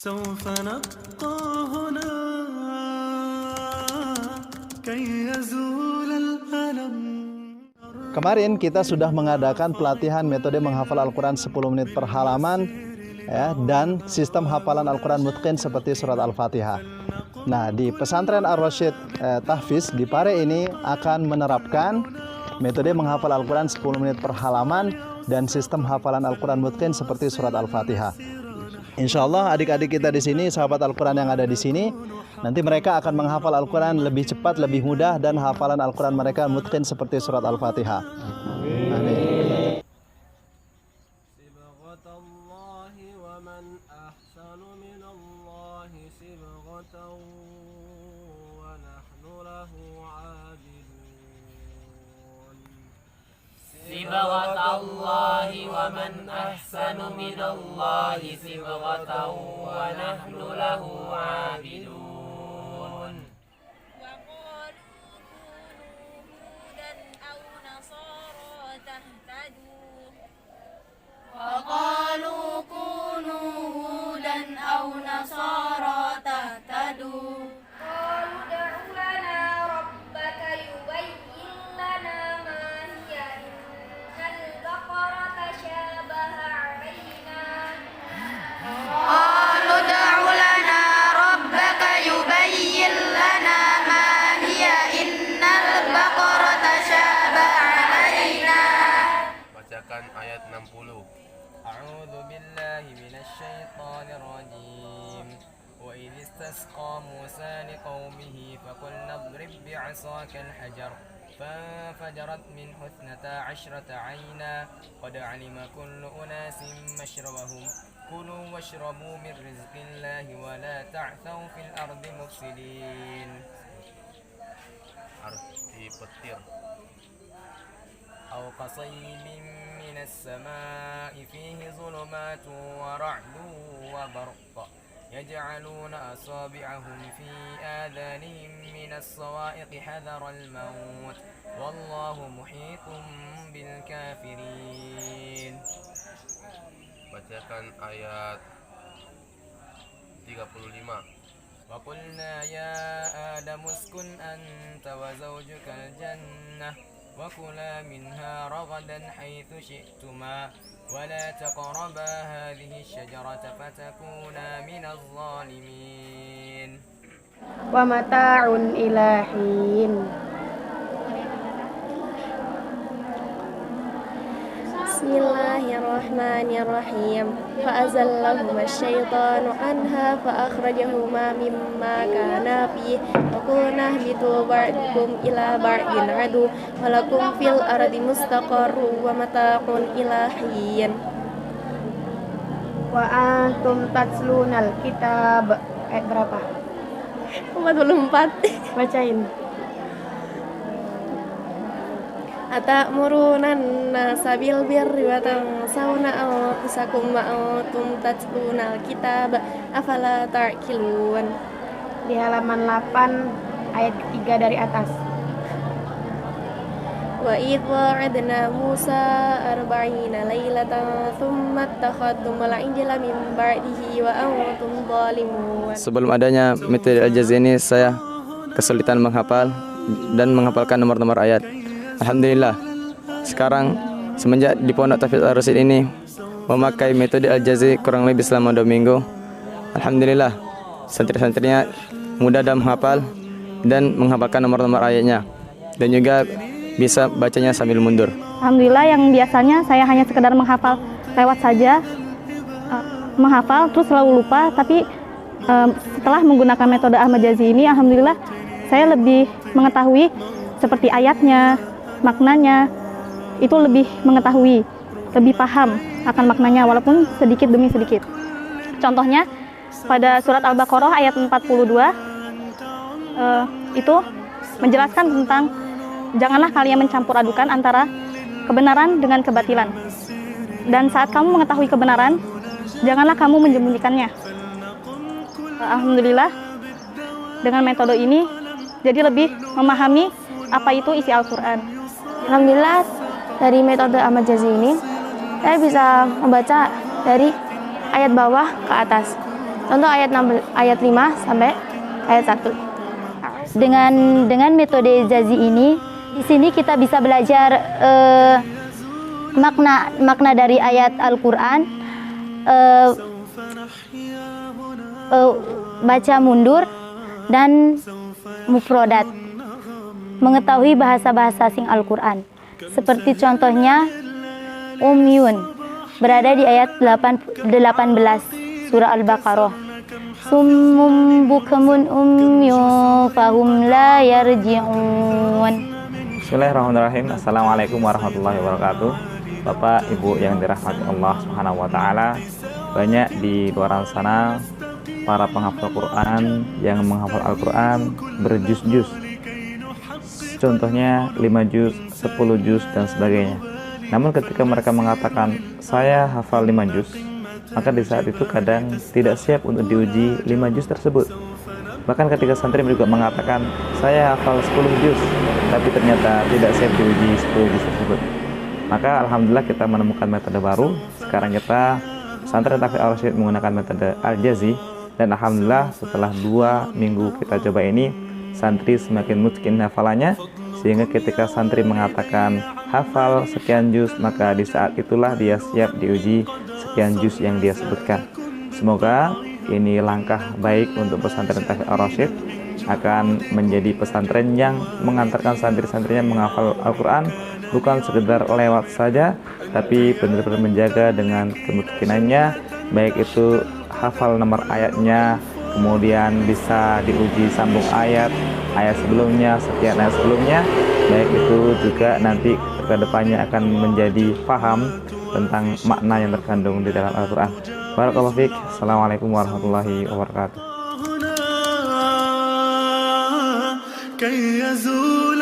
سوف نبقى هنا كي يزول الألم. Kemarin kita sudah mengadakan pelatihan metode menghafal Al-Quran 10 menit per halaman ya, dan sistem hafalan Al-Quran mutqin seperti surat Al-Fatihah. Nah, di pesantren Ar-Rasyid Tahfiz di Pare ini akan menerapkan metode menghafal Al-Quran 10 menit per halaman dan sistem hafalan Al-Quran mutqin seperti surat Al-Fatihah. Insya Allah adik-adik kita di sini, sahabat Al-Quran yang ada di sini, nanti mereka akan menghafal Al-Quran lebih cepat, lebih mudah, dan hafalan Al-Quran mereka mutqin seperti surat Al-Fatihah. Amin. صبغة الله ومن أحسن من الله صبغة ونحن له عابدون. وقالوا كونوا هودا أو نصارى تهتدوا. قالوا ادع لنا ربك يبين لنا ما هي إن البقرة تشابه علينا. قالوا ادع لنا ربك يبين لنا ما هي إن البقرة تشابه علينا. Bacakan ayat 60. أعوذ بالله من الشيطان الرجيم. وإذ استسقى موسى لقومه فقلنا اضرب بعصاك الحجر فانفجرت منه 12 عينا قد علم كل أناس مشربهم كلوا واشربوا من رزق الله ولا تعثوا في الأرض مفسدين. Arti petir. أو كصيب من السماء فيه ظلمات ورعد وبرق يجعلون أصابعهم في آذانهم من الصواعق حذر الموت والله محيط بالكافرين. Bacakan ayat 35. وقلنا يا آدم اسكن أنت وزوجك الجنة وكلا منها رغدا حيث شئتما ولا تقربا هذه الشجرة فتكونا من الظالمين. ومتاع إلى حين. بسم الله الرحمن الرحيم. فأزلهما الشيطان عنها فأخرجهما مما كانا فيه وقلنا اهبطوا بعضكم إلى بعض عدو ولكم في الأرض مستقر ومتاع إلى حين. وأنتم تتلون الكتاب. Ayat berapa? 44. Bacain. Atamuruna nasa bil birri wa tansawna anfusakum wa antum tatluna al-kitab afala ta'qilun. Di halaman 8 ayat ketiga dari atas. Wa idh wa'adna Musa 40 lailatan thumma attakhadtumul ijla min ba'dihi wa antum zalimun. Sebelum adanya metode Al-Jazz ini, saya kesulitan menghafal dan menghafalkan nomor-nomor ayat. Alhamdulillah, sekarang semenjak di Pondok Tahfiz Ar-Rasyid ini memakai metode Al-Jazz kurang lebih selama 2 minggu, alhamdulillah santri-santrinya mudah dalam menghafal dan menghafalkan nomor-nomor ayatnya, dan juga bisa bacanya sambil mundur. Alhamdulillah, yang biasanya saya hanya sekedar menghafal lewat saja, menghafal terus selalu lupa, tapi setelah menggunakan metode Ahmad Jazi ini, alhamdulillah saya lebih mengetahui seperti ayatnya, maknanya, itu lebih mengetahui, lebih paham akan maknanya walaupun sedikit demi sedikit. Contohnya pada surat Al-Baqarah ayat 42 itu menjelaskan tentang janganlah kalian mencampur adukan antara kebenaran dengan kebatilan. Dan saat kamu mengetahui kebenaran, janganlah kamu menyembunyikannya. Alhamdulillah, dengan metode ini jadi lebih memahami apa itu isi Al-Quran. Alhamdulillah, dari metode Ahmad Jazi ini saya bisa membaca dari ayat bawah ke atas. Contoh ayat 5 sampai ayat 1. Dengan metode Jazi ini, di sini kita bisa belajar makna dari ayat Al-Qur'an, baca mundur dan mufrodat, mengetahui bahasa-bahasa asing Al-Qur'an. Seperti contohnya umyun berada di ayat 18 surah Al-Baqarah. Summum bukamun umyun fahum la yarji'un. Bismillahirrahmanirrahim. Assalamualaikum warahmatullahi wabarakatuh. Bapak, Ibu yang dirahmati Allah Subhanahu wa taala, banyak di luar sana para penghafal Quran yang menghafal Al-Quran berjuz-juz. Contohnya 5 juz, 10 juz dan sebagainya. Namun ketika mereka mengatakan saya hafal 5 juz, maka di saat itu kadang tidak siap untuk diuji 5 juz tersebut. Bahkan ketika santri juga mengatakan saya hafal 10 juz, tapi ternyata tidak siap diuji 10 juz tersebut. Maka alhamdulillah kita menemukan metode baru. Sekarang kita santri Tahfidz Ar-Rasyid menggunakan metode Al-Jazi, dan alhamdulillah setelah 2 minggu kita coba ini, santri semakin mungkin hafalannya, sehingga ketika santri mengatakan hafal sekian juz, maka di saat itulah dia siap diuji sekian juz yang dia sebutkan. Semoga ini langkah baik untuk pesantren Tahfidz Ar-Rasyid, akan menjadi pesantren yang mengantarkan santri-santrinya menghafal Al-Quran bukan sekedar lewat saja, tapi benar-benar menjaga dengan kemungkinannya, baik itu hafal nomor ayatnya, kemudian bisa diuji sambung ayat sebelumnya, sekian ayat sebelumnya, baik itu juga nanti ke depannya akan menjadi paham tentang makna yang terkandung di dalam Al-Quran. Barakallahu fiik. Assalamualaikum warahmatullahi wabarakatuh. كي يزول